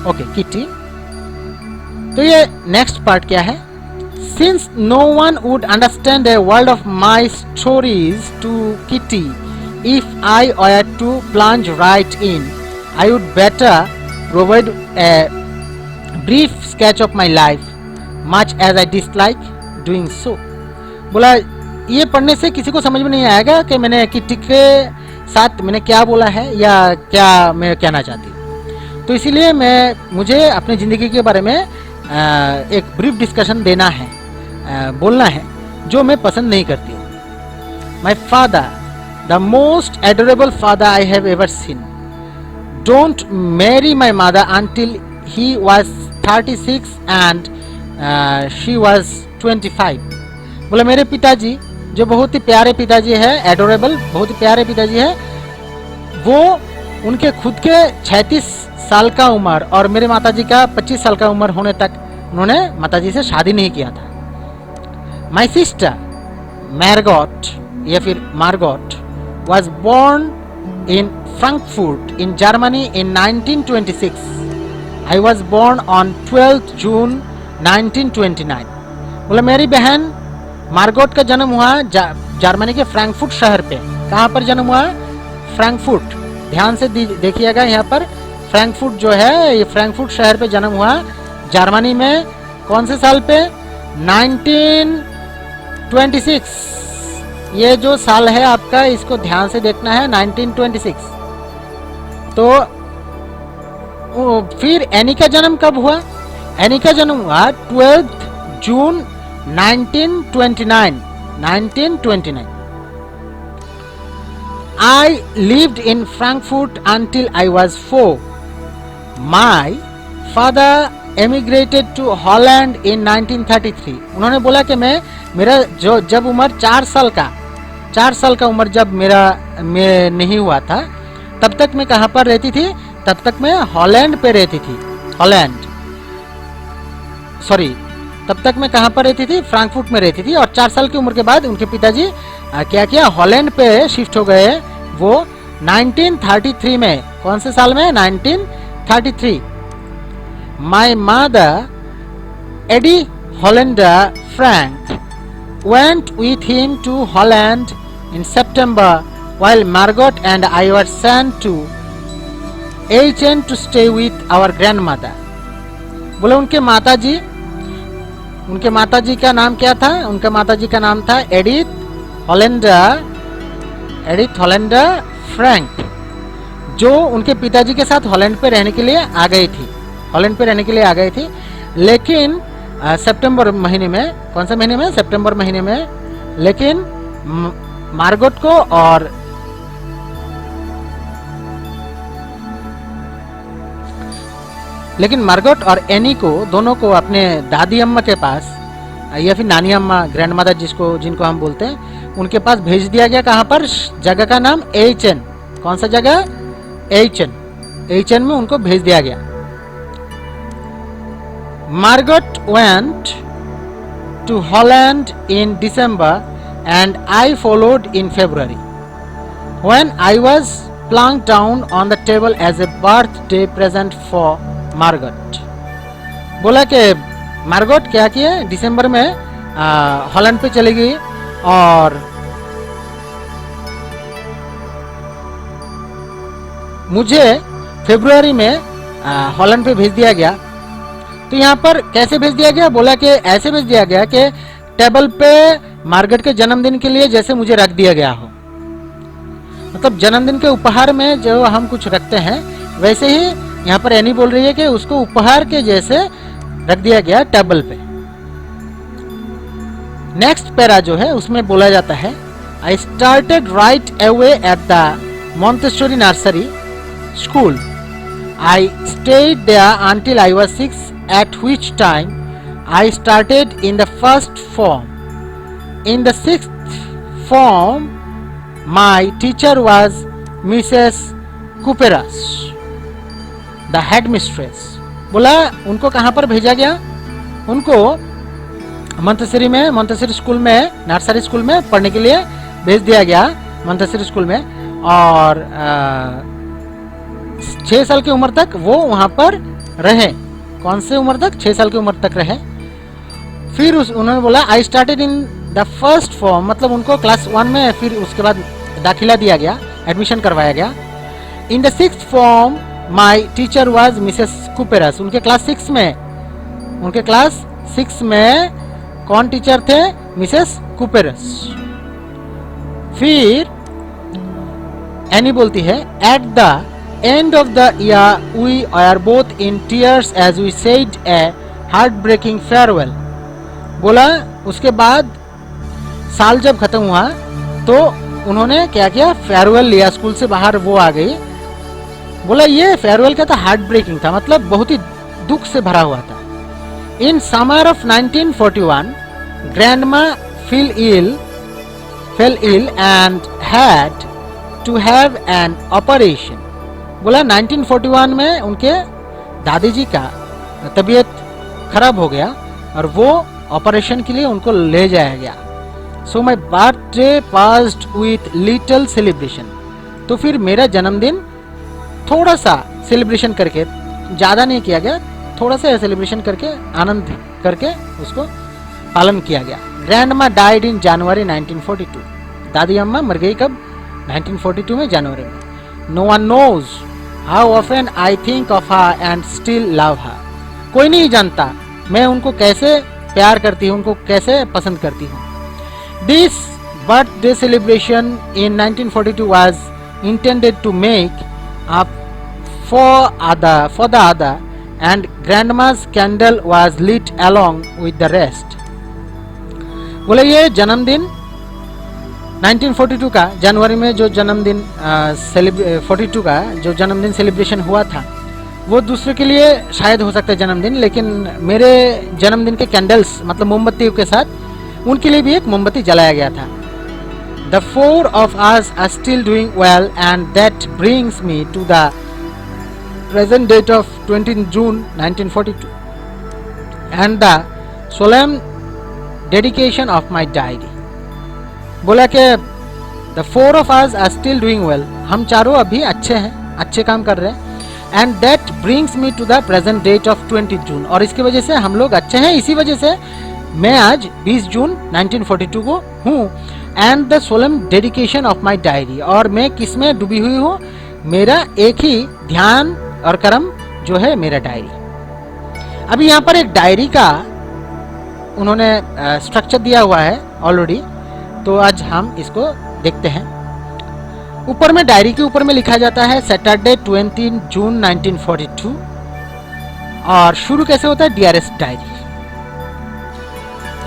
Okay kitty. तो ये next part क्या है? Since no one would understand the world of my stories to Kitty if I were to plunge right in, I would better provide a brief sketch of my life much as I dislike doing so. बोला ये पढ़ने से किसी को समझ में नहीं आएगा कि मैंने किटी के साथ मैंने क्या बोला है या क्या मैं कहना चाहती हूँ। तो इसीलिए मुझे अपनी ज़िंदगी के बारे में एक ब्रीफ डिस्कशन देना है, बोलना है, जो मैं पसंद नहीं करती हूँ। My father, the most adorable father I have ever seen, don't marry my mother until he was 36 and she was 25। बोला मेरे पिताजी जो बहुत ही प्यारे पिताजी है, एडोरेबल बहुत ही प्यारे पिताजी है, वो उनके खुद के 36 साल का उम्र और मेरे माताजी का 25 साल का उम्र होने तक उन्होंने माताजी से शादी नहीं किया था। माई सिस्टर मैरगॉट या फिर Margot was born in Frankfurt in Germany in 1926। I was born on 12 June 1929। बोला मेरी बहन मार्गोट का जन्म हुआ जर्मनी के फ्रैंकफर्ट शहर पे। कहाँ पर जन्म हुआ? फ्रैंकफर्ट। ध्यान से देखिएगा यहाँ पर फ्रैंकफर्ट जो है, ये फ्रैंकफर्ट शहर पे जन्म हुआ जर्मनी में। कौन से साल पे? 1926। ये जो साल है आपका, इसको ध्यान से देखना है, 1926। तो फिर एनी का जन्म कब हुआ? एनी का जन्म हुआ 12 June 1929। I lived in Frankfurt until I was 4. My father emigrated to Holland in 1933. उन्होंने बोला कि मेरा जब उम्र 4 साल का उम्र जब मैं नहीं हुआ था, तब तक मैं कहाँ पर रहती थी? तब तक मैं हॉलैंड पे रहती थी। तब तक मैं कहाँ पर रहती थी? फ्रैंकफर्ट में रहती थी। और 4 साल की उम्र के बाद उनके पिताजी क्या किया? हॉलैंड पे शिफ्ट हो गए। वो 1933 में। कौन से साल में? 1933। My mother Edith Hollander Frank went with him to Holland in September while Margot and I were sent to Aachen to stay with our grandmother. बोले उनके माताजी का नाम क्या था? उनके माताजी का नाम था एडिथ हॉलैंडर फ्रैंक, जो उनके पिताजी के साथ हॉलैंड पे रहने के लिए आ गई थी। लेकिन सितंबर महीने में, कौन से महीने में? सितंबर महीने में। लेकिन मार्गोट और एनी को, दोनों को अपने दादी अम्मा के पास या फिर नानी अम्मा, ग्रैंड मदर जिनको हम बोलते हैं, उनके पास भेज दिया गया। कहाँ पर? जगह का नाम एचन। कौन सा जगह? एचन में उनको भेज दिया गया। Margot went to Holland in December and I followed in February, when I was plunked down on the table as a birthday present for Margot. बोला कि मार्गोट क्या किए? दिसंबर में हॉलैंड पे चली गई और मुझे फरवरी में हॉलैंड पे भेज दिया गया। तो यहाँ पर कैसे भेज दिया गया? बोला कि ऐसे भेज दिया गया कि टेबल पे मार्गरेट के जन्मदिन के लिए जैसे मुझे रख दिया गया हो। मतलब जन्मदिन के उपहार में जो हम कुछ रखते हैं, वैसे ही यहाँ पर एनी बोल रही है कि उसको उपहार के जैसे रख दिया गया टेबल पे। नेक्स्ट पैरा जो है उसमें बोला जाता है, I started right away at the Montessori nursery school. I stayed there until I was 6, at which time I started in the first form. In the 6th form, my teacher was Mrs. Cooperas, the headmistress. बोला उनको कहाँ पर भेजा गया? उनको Montessori school में, nursery school में पढ़ने के लिए भेज दिया गया, मॉन्टेसरी स्कूल में। और 6 साल की उम्र तक वो वहाँ पर रहे। कौन से उम्र तक? 6 साल की उम्र तक रहे। फिर उन्होंने बोला I started in the first form, मतलब उनको क्लास 1 में फिर उसके बाद दाखिला दिया गया, एडमिशन करवाया गया। In the 6th form my teacher was Mrs Kuperus. उनके क्लास 6 में कौन टीचर थे? Mrs Kuperus. फिर एनी बोलती है at the end of the year we are both in tears as we said a heartbreaking farewell. बोला उसके बाद साल जब खत्म हुआ तो उन्होंने क्या किया? फेयरवेल लिया, स्कूल से बाहर वो आ गई। बोला ये फेयरवेल क्या था? हार्ट ब्रेकिंग था, मतलब बहुत ही दुख से भरा हुआ था। In summer of 1941 grandma fell ill and had to have an operation। बोला 1941 में उनके दादी जी का तबीयत खराब हो गया और वो ऑपरेशन के लिए उनको ले जाया गया। So my birthday passed with little celebration. तो फिर मेरा जन्मदिन थोड़ा सा सेलिब्रेशन करके, ज़्यादा नहीं किया गया, थोड़ा सा सेलिब्रेशन करके, आनंद करके उसको पालन किया गया। ग्रैंडमा डाइड इन जनवरी 1942। दादी अम्मा मर गई कब? 1942 में, जनवरी में। No one knows how often I think of her and still love her. कोई नहीं जानता मैं उनको कैसे प्यार करती हूँ, उनको कैसे पसंद करती हूँ। This birthday celebration in 1942 was intended to make up for the other and grandma's candle was lit along with the rest। बोले ये जन्मदिन 1942 का जनवरी में जो जन्मदिन 42 का जो जन्मदिन सेलिब्रेशन हुआ था वो दूसरे के लिए शायद हो सकता है जन्मदिन, लेकिन मेरे जन्मदिन के कैंडल्स मतलब मोमबत्तियों के साथ उनके लिए भी एक मोमबत्ती जलाया गया था। The 4 of us are still doing well and that brings me to the present date of 20 June 1942 and the solemn dedication of my diary। बोला कि the 4 of us are still doing well, हम चारों अभी अच्छे हैं, अच्छे काम कर रहे हैं। and that brings me to the present date of 20 June, और इसकी वजह से हम लोग अच्छे हैं, इसी वजह से मैं आज 20 जून 1942 को हूँ। And the solemn dedication of my diary, और मैं किस में डूबी हुई हूँ? मेरा एक ही ध्यान और कर्म जो है मेरा डायरी। अभी यहाँ पर एक डायरी का उन्होंने स्ट्रक्चर दिया हुआ है ऑलरेडी, तो आज हम इसको देखते हैं। ऊपर में डायरी के ऊपर में लिखा जाता है सैटरडे 20 जून 1942, और शुरू कैसे होता है? Dearest diary.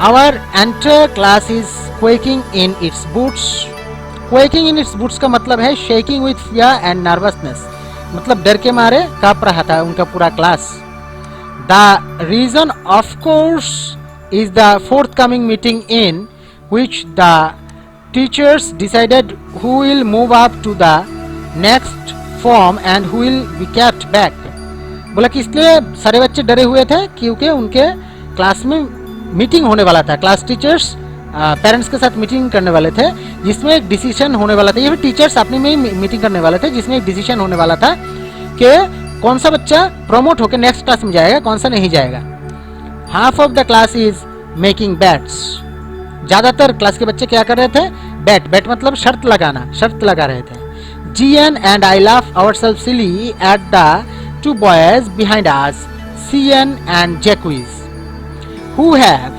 Our entire class is quaking in its boots। Quaking in its boots का मतलब है shaking with fear and nervousness, मतलब डर के मारे कांप रहा था उनका पूरा class. The reason of course is the forthcoming meeting in which the teachers decided who will move up to the next form and who will be kept back। बोला कि इसलिए सारे बच्चे डरे हुए थे क्योंकि उनके क्लास में मीटिंग होने वाला था। क्लास टीचर्स पेरेंट्स के साथ मीटिंग करने वाले थे जिसमें एक डिसीजन होने वाला था। ये भी टीचर्स अपने में ही मीटिंग करने वाले थे जिसमें एक डिसीजन होने वाला था कि कौन सा बच्चा प्रमोट होकर नेक्स्ट क्लास में जाएगा, कौन सा नहीं जाएगा। Half of the class is making bats. ज़्यादातर क्लास के बच्चे क्या कर रहे थे? बैट मतलब शर्त लगाना, शर्त लगा रहे थे। G N and I laugh ourselves silly at the 2 boys behind us, CN and Jacques, who have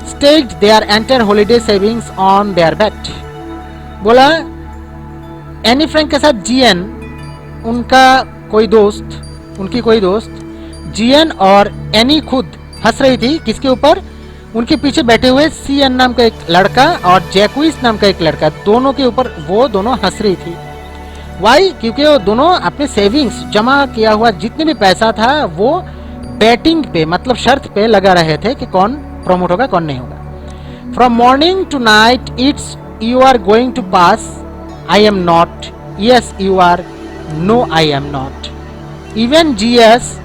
staked their entire holiday savings on their bet। बोला एनी फ्रैंक के साथ जीएन उनकी कोई दोस्त जीएन और एनी खुद हंस रही थी। किसके ऊपर? उनके पीछे बैठे हुए सीएन नाम का एक लड़का और जैक्विस नाम का एक लड़का, दोनों के ऊपर वो दोनों हंस रही थी। वाई? क्योंकि वो दोनों अपने सेविंग्स जमा किया हुआ जितने भी पैसा था वो बैटिंग पे मतलब शर्त पे लगा रहे थे कि कौन प्रमोट होगा कौन नहीं होगा। From morning to night it's you are going to pass, I am not, yes you are, no I am not. Even जीएस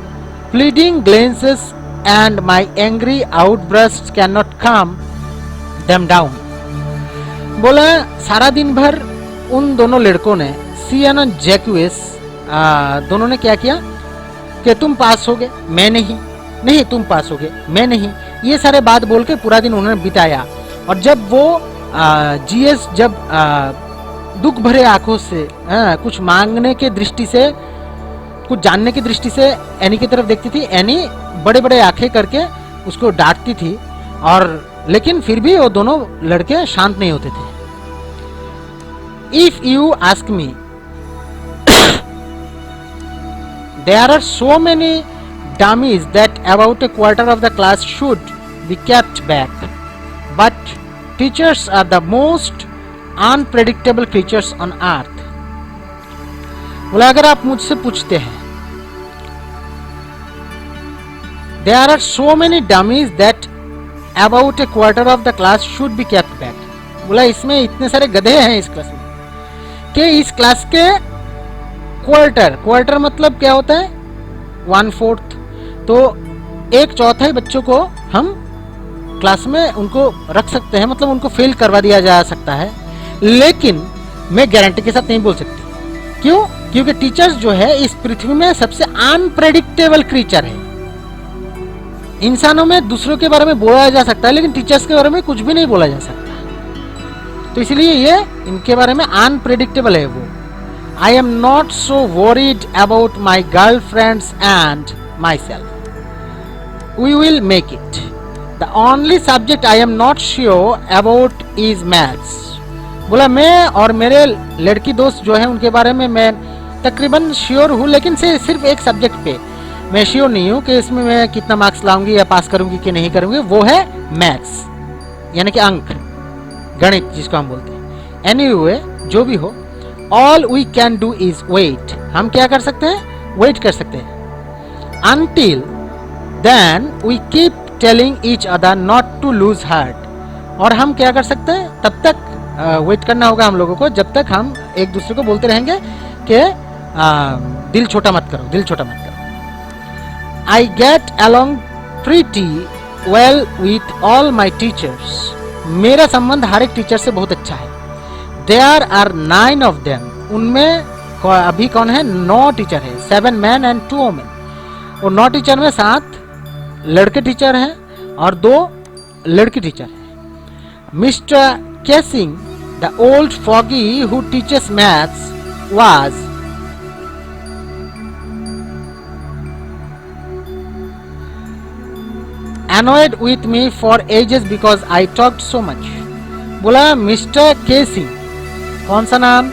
pleading glances and my angry outburst can not calm them down. बोला सारा दिन भर उन दोनों लड़कों ने, CN और जैक्विस दोनों ने क्या किया? कि तुम पास हो गए, मैं नहीं, नहीं तुम पास हो गए, मैं नहीं, ये सारे बात बोल के पूरा दिन उन्होंने बिताया। और जब वो जीएस जब दुख भरे आंखों से कुछ मांगने के दृष्टि से, कुछ जानने की दृष्टि से एनी की तरफ देखती थी, एनी बड़े बड़े आंखें करके उसको डांटती थी, और लेकिन फिर भी वो दोनों लड़के शांत नहीं होते थे। If you ask me, there are so many dummies that about a quarter of the class should be kept back, but teachers are the most unpredictable creatures on earth. बोला अगर आप मुझसे पूछते हैं, there are so many dummies that about a quarter of the class should be kept back. बोला इसमें इतने सारे गधे हैं इस क्लास में कि इस क्लास के क्वार्टर मतलब क्या होता है, 1/4, तो 1/4 बच्चों को हम क्लास में उनको रख सकते हैं, मतलब उनको फेल करवा दिया जा सकता है। लेकिन मैं गारंटी के साथ नहीं बोल सकती। क्यों? क्योंकि टीचर्स जो है इस पृथ्वी में सबसे अनप्रेडिक्टेबल क्रीचर है। इंसानों में दूसरों के बारे में बोला जा सकता है, लेकिन टीचर्स के बारे में कुछ भी नहीं बोला जा सकता, तो इसलिए ये इनके बारे में अनप्रेडिक्टेबल है वो। I am not so worried about my girlfriends and myself. We will make it. The only subject I am not sure about is maths. बोला मैं और मेरे लड़की दोस्त जो है उनके बारे में मैं तकरीबन श्योर हूँ, लेकिन सिर्फ एक सब्जेक्ट पे मैं श्योर नहीं हूँ कि इसमें मैं कितना मार्क्स लाऊंगी या पास करूंगी कि नहीं करूंगी, वो है मैथ्स, यानी कि अंक, गणित जिसको हम बोलते हैं। एनीवे जो भी हो, all we can do is wait. हम क्या कर सकते हैं? वेट कर सकते हैं। Until then we keep telling each other not to lose heart. और हम क्या कर सकते हैं? तब तक वेट करना होगा हम लोगों को जब तक हम एक दूसरे को बोलते रहेंगे कि दिल छोटा मत करो, दिल छोटा मत करो। I get along pretty well with all my teachers. मेरा संबंध हर एक टीचर से बहुत अच्छा है। There are 9 of them. उनमें अभी कौन है? 9 टीचर है, 7 men and 2 women। और 9 टीचर में 7 लड़के टीचर हैं और 2 लड़की टीचर हैं। Mister casing, the old foggy who teaches maths, was annoyed with me for ages because I talked so much। बोला मिस्टर केसिंग, कौन सा नाम?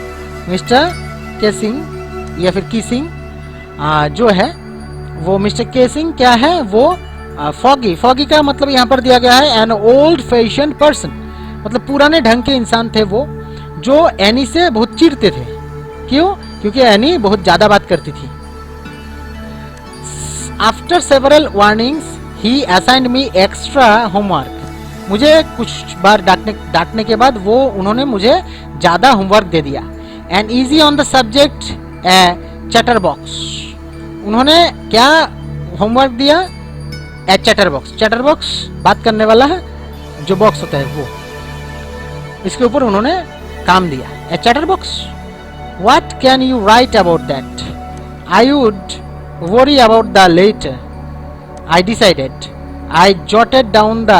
मिस्टर केसिंग या फिर कीसिंग जो है वो मिस्टर केसिंग क्या है? वो फॉगी, फॉगी का मतलब यहाँ पर दिया गया है एन ओल्ड फैशन पर्सन, मतलब पुराने ढंग के इंसान थे वो, जो एनी से बहुत चिढ़ते थे। क्यों? क्योंकि एनी बहुत ज्यादा बात करती थी। आफ्टर सेवरल वार्निंग्स ही असाइंड मी एक्स्ट्रा होमवर्क। मुझे कुछ बार डांटने के बाद वो उन्होंने मुझे ज्यादा होमवर्क दे दिया। And easy on the subject A chatter box. उन्होंने क्या होमवर्क दिया? A chatter box. Chatter box बात करने वाला है जो बॉक्स होता है वो, इसके ऊपर उन्होंने काम दिया। A chatterbox. What can you write about that? I would worry about the letter. I decided. I jotted down the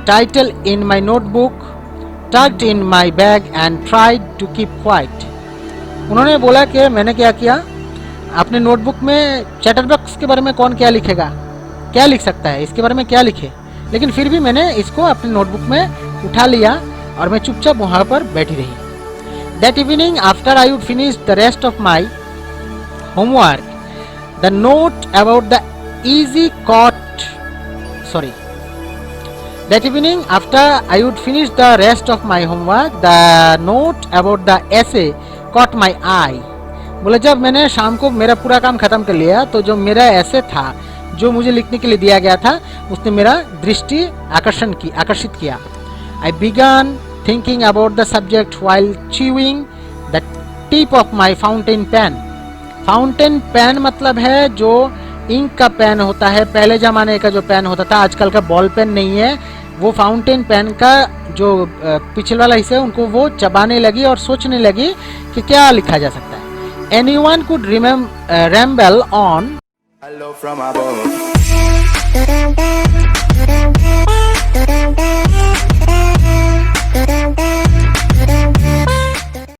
title in my notebook, tucked in my bag and tried to keep quiet. उन्होंने बोला कि मैंने क्या किया, अपने notebook में chatter box के बारे में कौन क्या लिखेगा, क्या लिख सकता है, इसके बारे में क्या लिखे, लेकिन फिर भी मैंने इसको अपने नोटबुक में उठा लिया और मैं चुपचाप वहाँ पर बैठी रही। That evening after I would finish the rest of my homework, the note about the That evening after I would finish the rest of my homework, the note about the essay caught my eye. बोले जब मैंने शाम को मेरा पूरा काम खत्म कर लिया तो जो मेरा ऐसे था जो मुझे लिखने के लिए दिया गया था उसने मेरा दृष्टि आकर्षित किया। I began thinking about the subject while chewing the tip of my fountain pen. Fountain pen मतलब है जो इंक का पेन होता है, पहले जमाने का जो पेन होता था, आजकल का बॉल पेन नहीं है। वो फाउंटेन पेन का जो पिछले वाला हिस्सा है उनको वो चबाने लगी और सोचने लगी कि क्या लिखा जा सकता है। Anyone could ramble on Hello from above.